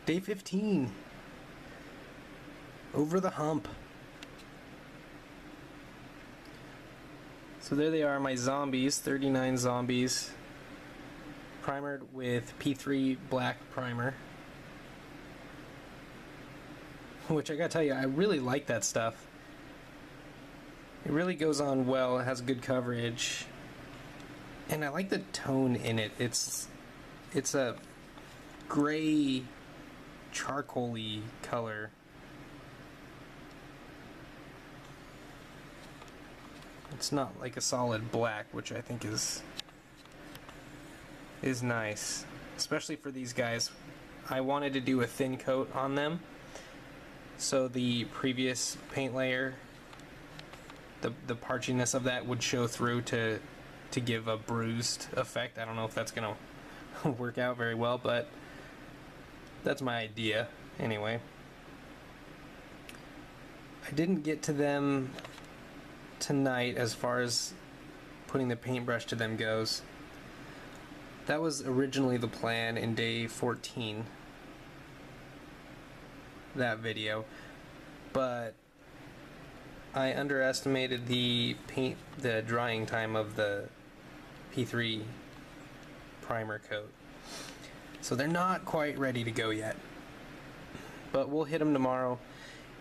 Day 15. Over the hump. So there they are, my zombies, 39 zombies. Primered with P3 black primer. Which I gotta tell you, I really like that stuff. It really goes on well, it has good coverage. And I like the tone in it. It's a gray, charcoal-y color. It's not like a solid black, which I think is nice, especially for these guys. I wanted to do a thin coat on them, so the previous paint layer, the parchiness of that would show through to give a bruised effect. I don't know if that's gonna work out very well, but that's my idea anyway. I didn't get to them tonight as far as putting the paintbrush to them goes. That was originally the plan in day 14, that video, but I underestimated the drying time of the P3 primer coat. So they're not quite ready to go yet, but we'll hit them tomorrow.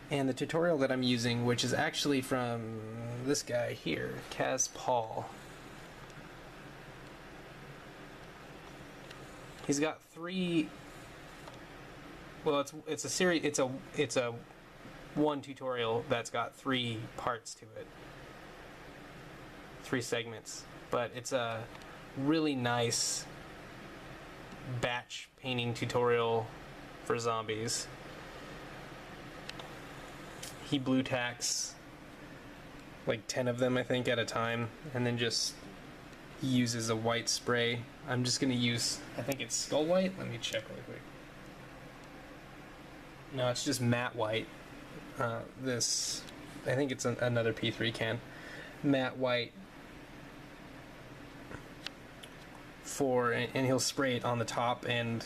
And the tutorial that I'm using, which is actually from this guy here, Kaz Paul. He's got 3. Well, it's a series. It's a one tutorial that's got 3 parts to it, 3 segments. But it's a really nice batch painting tutorial for zombies. He blue tacks like 10 of them, I think, at a time, and then just uses a white spray. I'm just gonna use, I think it's Skull White. Let me check really quick. No, it's just matte white. This, I think it's another P3 can. Matte white and he'll spray it on the top and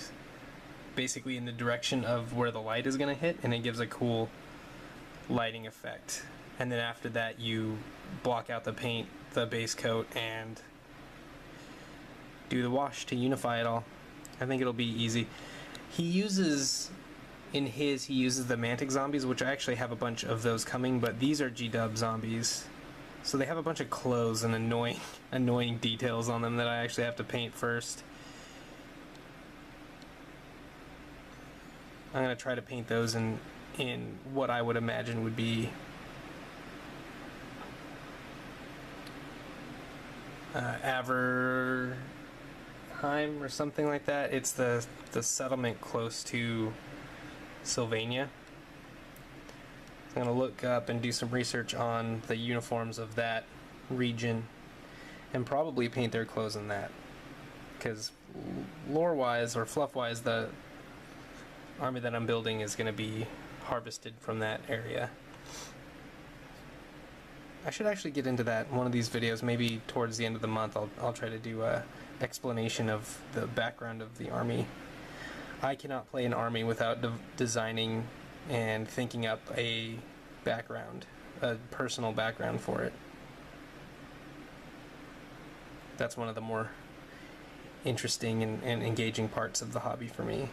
basically in the direction of where the light is gonna hit, and it gives a cool lighting effect. And then after that you block out the paint, the base coat, and do the wash to unify it all. I think it'll be easy. He uses the Mantic zombies, which I actually have a bunch of those coming, but these are G-Dub zombies. So they have a bunch of clothes and annoying details on them that I actually have to paint first. I'm gonna try to paint those in what I would imagine would be Averheim or something like that. It's the settlement close to Sylvania. I'm going to look up and do some research on the uniforms of that region and probably paint their clothes in that, because lore-wise or fluff-wise, the army that I'm building is going to be harvested from that area. I should actually get into that in one of these videos. Maybe towards the end of the month I'll try to do a explanation of the background of the army. I cannot play an army without designing and thinking up a background, a personal background for it. That's one of the more interesting and engaging parts of the hobby for me.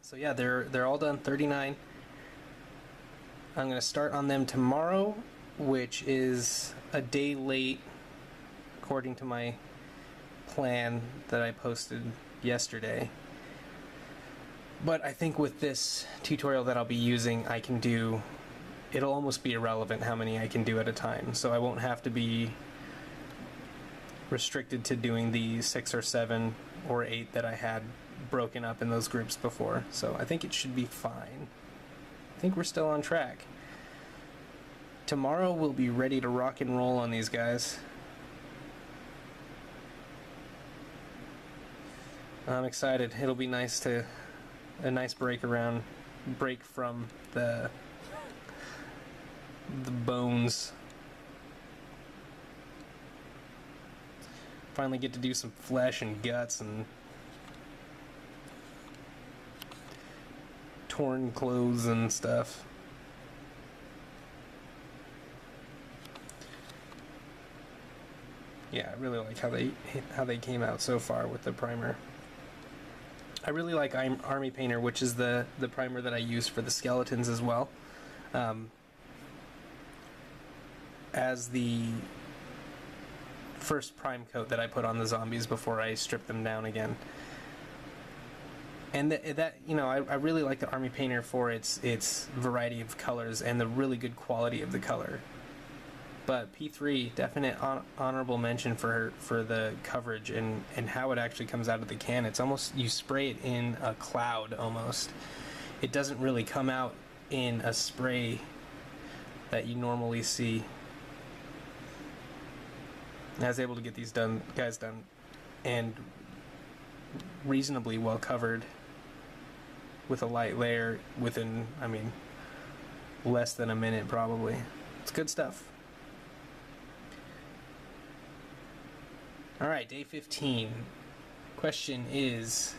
So yeah, they're all done, 39. I'm going to start on them tomorrow, which is a day late according to my plan that I posted yesterday. But I think with this tutorial that I'll be using, it'll almost be irrelevant how many I can do at a time, so I won't have to be restricted to doing the 6 or 7 or 8 that I had broken up in those groups before. So I think it should be fine. I think we're still on track. Tomorrow we'll be ready to rock and roll on these guys. I'm excited. It'll be a nice break from the bones. Finally get to do some flesh and guts and torn clothes and stuff. Yeah, I really like how they came out so far with the primer. I really like Army Painter, which is the primer that I use for the skeletons as well, as the first prime coat that I put on the zombies before I strip them down again. And that you know, I really like the Army Painter for its variety of colors and the really good quality of the color. But P3, definite honorable mention for the coverage and how it actually comes out of the can. It's almost, you spray it in a cloud almost. It doesn't really come out in a spray that you normally see. I was able to get these guys done and reasonably well covered with a light layer within, I mean, less than a minute probably. It's good stuff. Alright, day 15. Question is,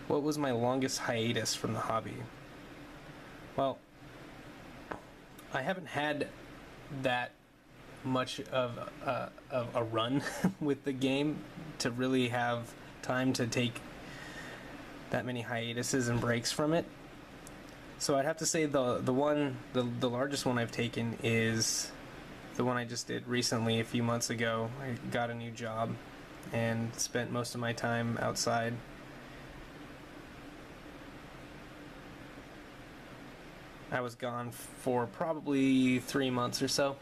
what was my longest hiatus from the hobby? Well, I haven't had that much of a run with the game to really have time to take that many hiatuses and breaks from it. So I'd have to say the largest one I've taken is the one I just did recently a few months ago. I got a new job and spent most of my time outside. I was gone for probably 3 months or so.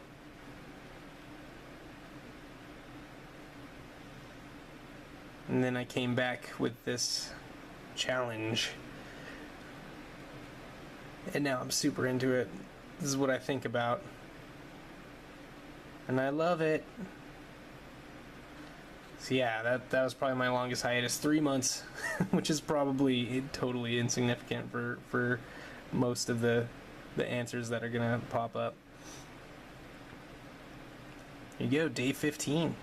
And then I came back with this challenge. And now I'm super into it. This is what I think about. And I love it. So yeah, that was probably my longest hiatus. 3 months, which is probably totally insignificant for most of the answers that are gonna pop up. Here you go, day 15.